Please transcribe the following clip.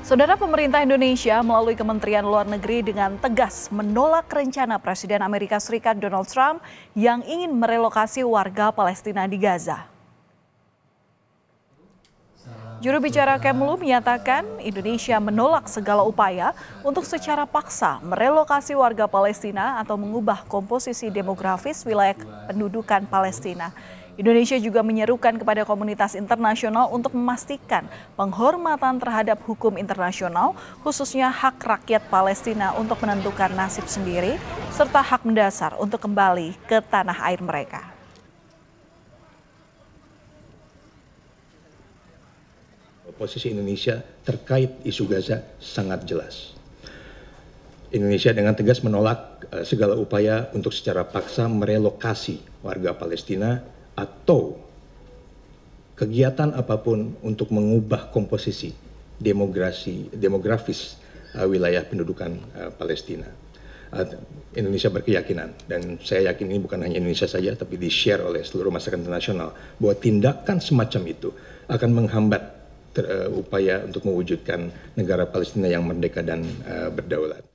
Saudara, pemerintah Indonesia melalui Kementerian Luar Negeri dengan tegas menolak rencana Presiden Amerika Serikat Donald Trump yang ingin merelokasi warga Palestina di Gaza. Juru bicara Kemlu menyatakan Indonesia menolak segala upaya untuk secara paksa merelokasi warga Palestina atau mengubah komposisi demografis wilayah pendudukan Palestina. Indonesia juga menyerukan kepada komunitas internasional untuk memastikan penghormatan terhadap hukum internasional, khususnya hak rakyat Palestina untuk menentukan nasib sendiri, serta hak mendasar untuk kembali ke tanah air mereka. Posisi Indonesia terkait isu Gaza sangat jelas. Indonesia dengan tegas menolak segala upaya untuk secara paksa merelokasi warga Palestina atau kegiatan apapun untuk mengubah komposisi demografis wilayah pendudukan Palestina. Indonesia berkeyakinan, dan saya yakin ini bukan hanya Indonesia saja, tapi di-share oleh seluruh masyarakat internasional, bahwa tindakan semacam itu akan menghambat upaya untuk mewujudkan negara Palestina yang merdeka dan berdaulat.